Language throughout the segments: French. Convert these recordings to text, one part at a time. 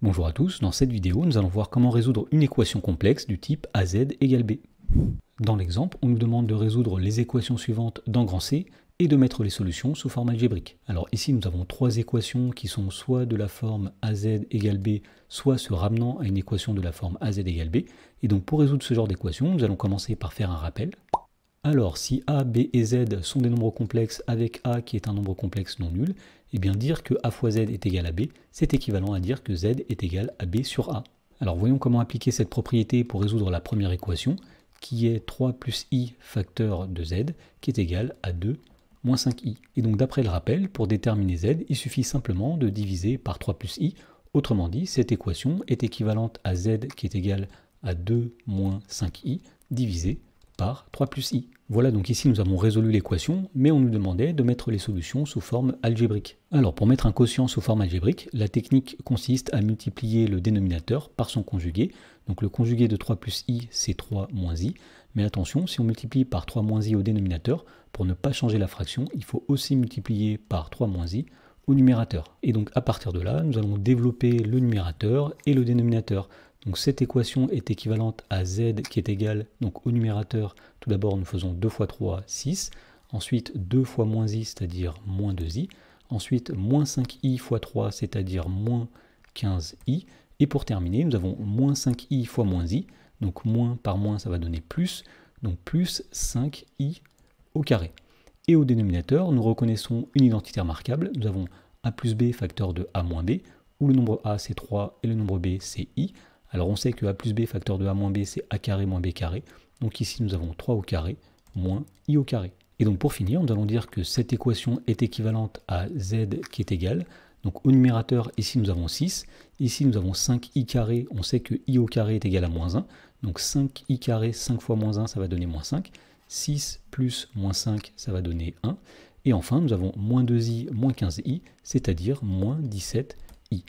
Bonjour à tous, dans cette vidéo, nous allons voir comment résoudre une équation complexe du type AZ égale B. Dans l'exemple, on nous demande de résoudre les équations suivantes dans grand C et de mettre les solutions sous forme algébrique. Alors ici, nous avons trois équations qui sont soit de la forme AZ égale B, soit se ramenant à une équation de la forme AZ égale B. Et donc pour résoudre ce genre d'équation, nous allons commencer par faire un rappel. Alors, si A, B et Z sont des nombres complexes avec A qui est un nombre complexe non nul, eh bien dire que A fois Z est égal à B, c'est équivalent à dire que Z est égal à B sur A. Alors voyons comment appliquer cette propriété pour résoudre la première équation, qui est 3 plus I facteur de Z, qui est égal à 2 moins 5I. Et donc d'après le rappel, pour déterminer Z, il suffit simplement de diviser par 3 plus I. Autrement dit, cette équation est équivalente à Z qui est égal à 2 moins 5I divisé par 3 plus I. Voilà, donc ici nous avons résolu l'équation, mais on nous demandait de mettre les solutions sous forme algébrique. Alors pour mettre un quotient sous forme algébrique, la technique consiste à multiplier le dénominateur par son conjugué. Donc le conjugué de 3 plus I, c'est 3 moins I. Mais attention, si on multiplie par 3 moins I au dénominateur, pour ne pas changer la fraction, il faut aussi multiplier par 3 moins I au numérateur. Et donc à partir de là, nous allons développer le numérateur et le dénominateur. Donc cette équation est équivalente à Z qui est égal, donc au numérateur, tout d'abord nous faisons 2 fois 3, 6, ensuite 2 fois moins I, c'est-à-dire moins 2I, ensuite moins 5I fois 3, c'est-à-dire moins 15I, et pour terminer, nous avons moins 5I fois moins I, donc moins par moins ça va donner plus, donc plus 5I au carré. Et au dénominateur, nous reconnaissons une identité remarquable, nous avons A plus B facteur de A moins B, où le nombre A c'est 3 et le nombre B c'est I. Alors on sait que A plus B facteur de A moins B, c'est A carré moins B carré. Donc ici nous avons 3 au carré moins I au carré. Et donc pour finir, nous allons dire que cette équation est équivalente à Z qui est égal. Donc au numérateur, ici nous avons 6. Ici nous avons 5I carré. On sait que I au carré est égal à moins 1. Donc 5I carré, 5 fois moins 1, ça va donner moins 5. 6 plus moins 5, ça va donner 1. Et enfin, nous avons moins 2I moins 15I, c'est-à-dire moins 17I.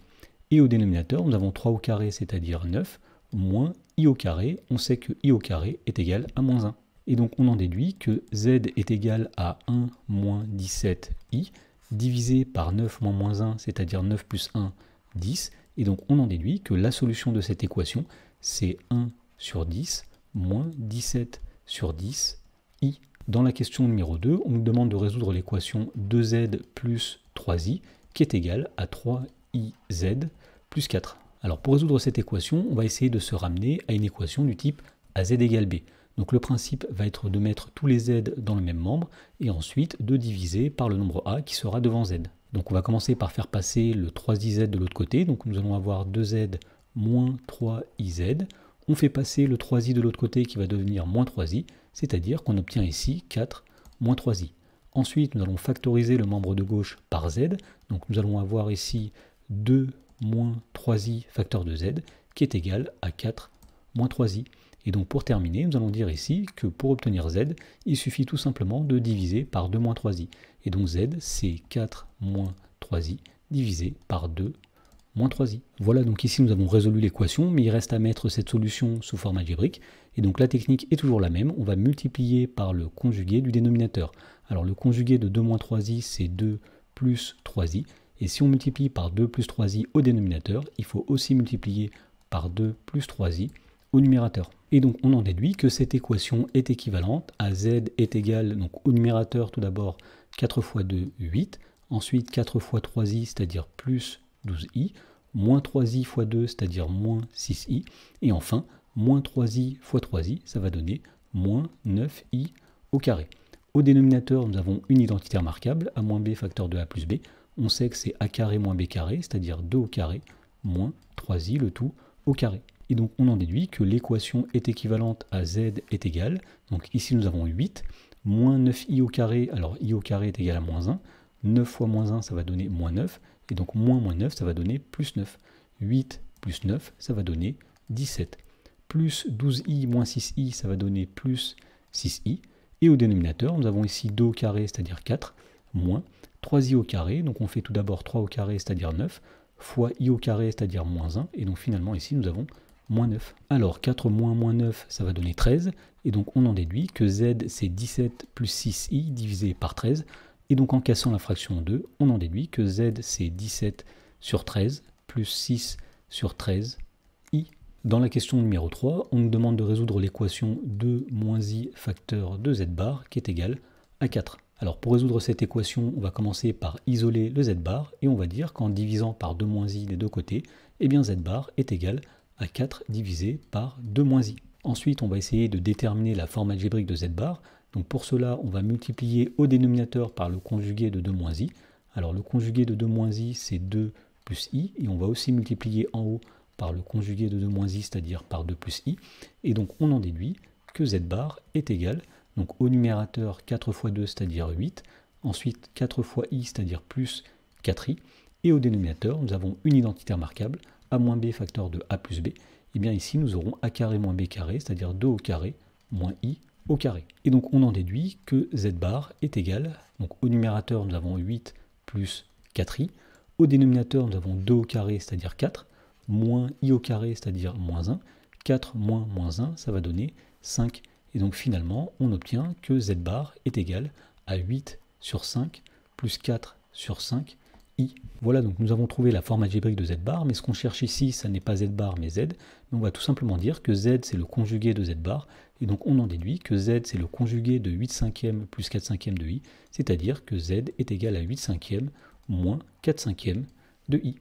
Et au dénominateur, nous avons 3 au carré, c'est-à-dire 9, moins I au carré. On sait que I au carré est égal à moins 1. Et donc on en déduit que Z est égal à 1 moins 17I, divisé par 9 moins moins 1, c'est-à-dire 9 plus 1, 10. Et donc on en déduit que la solution de cette équation, c'est 1 sur 10 moins 17 sur 10I. Dans la question numéro 2, on nous demande de résoudre l'équation 2Z plus 3I, qui est égale à 3IZ plus 4. Alors pour résoudre cette équation, on va essayer de se ramener à une équation du type AZ égale B. Donc le principe va être de mettre tous les Z dans le même membre et ensuite de diviser par le nombre A qui sera devant Z. Donc on va commencer par faire passer le 3IZ de l'autre côté. Donc nous allons avoir 2Z moins 3IZ. On fait passer le 3i de l'autre côté qui va devenir moins 3i, c'est-à-dire qu'on obtient ici 4 moins 3i. Ensuite, nous allons factoriser le membre de gauche par Z. Donc nous allons avoir ici 2 moins 3i facteur de Z qui est égal à 4 moins 3i. Et donc pour terminer, nous allons dire ici que pour obtenir Z, il suffit tout simplement de diviser par 2 moins 3i. Et donc Z, c'est 4 moins 3i divisé par 2 moins 3i. Voilà, donc ici nous avons résolu l'équation, mais il reste à mettre cette solution sous forme algébrique. Et donc la technique est toujours la même, on va multiplier par le conjugué du dénominateur. Alors le conjugué de 2 moins 3i, c'est 2 plus 3i. Et si on multiplie par 2 plus 3i au dénominateur, il faut aussi multiplier par 2 plus 3i au numérateur. Et donc on en déduit que cette équation est équivalente à Z est égal, donc au numérateur tout d'abord 4 fois 2, 8, ensuite 4 fois 3i, c'est-à-dire plus 12i, moins 3i fois 2, c'est-à-dire moins 6i, et enfin moins 3i fois 3i, ça va donner moins 9i au carré. Au dénominateur, nous avons une identité remarquable, a moins b facteur de a plus b. On sait que c'est a carré moins b carré, c'est-à-dire 2 au carré, moins 3i, le tout au carré. Et donc on en déduit que l'équation est équivalente à z est égal, donc ici nous avons 8, moins 9i au carré, alors i au carré est égal à moins 1, 9 fois moins 1 ça va donner moins 9, et donc moins 9 ça va donner plus 9. 8 plus 9 ça va donner 17. Plus 12i moins 6i ça va donner plus 6i. Et au dénominateur nous avons ici 2 au carré c'est-à-dire 4, moins 3i au carré, donc on fait tout d'abord 3 au carré c'est-à-dire 9, fois i au carré c'est-à-dire moins 1, et donc finalement ici nous avons moins 9. Alors 4 moins 9 ça va donner 13, et donc on en déduit que z c'est 17 plus 6i divisé par 13, et donc en cassant la fraction en 2, on en déduit que z c'est 17 sur 13 plus 6 sur 13 i. Dans la question numéro 3, on nous demande de résoudre l'équation 2 moins i facteur de z bar qui est égal à 4. Alors pour résoudre cette équation, on va commencer par isoler le z bar et on va dire qu'en divisant par 2 moins i des deux côtés, eh bien z bar est égal à 4 divisé par 2 moins i. Ensuite, on va essayer de déterminer la forme algébrique de z bar. Donc pour cela, on va multiplier au dénominateur par le conjugué de 2 moins i. Alors le conjugué de 2 moins i, c'est 2 plus i, et on va aussi multiplier en haut par le conjugué de 2 moins i, c'est-à-dire par 2 plus i. Et donc on en déduit que z bar est égal, donc au numérateur 4 fois 2, c'est-à-dire 8, ensuite 4 fois i, c'est-à-dire plus 4i, et au dénominateur, nous avons une identité remarquable, a moins b facteur de a plus b. Et bien ici, nous aurons a carré moins b carré, c'est-à-dire 2 au carré, moins i au carré. Et donc on en déduit que z bar est égal, donc au numérateur, nous avons 8 plus 4i, au dénominateur, nous avons 2 au carré, c'est-à-dire 4, moins i au carré, c'est-à-dire moins 1, 4 moins moins 1, ça va donner 5. Et donc finalement, on obtient que z bar est égal à 8 sur 5 plus 4 sur 5 i. Voilà, donc nous avons trouvé la forme algébrique de z bar, mais ce qu'on cherche ici, ça n'est pas z bar, mais z. Donc on va tout simplement dire que z, c'est le conjugué de z bar, et donc on en déduit que z, c'est le conjugué de 8 cinquièmes plus 4 cinquièmes de i, c'est-à-dire que z est égal à 8 cinquièmes moins 4 cinquièmes de i.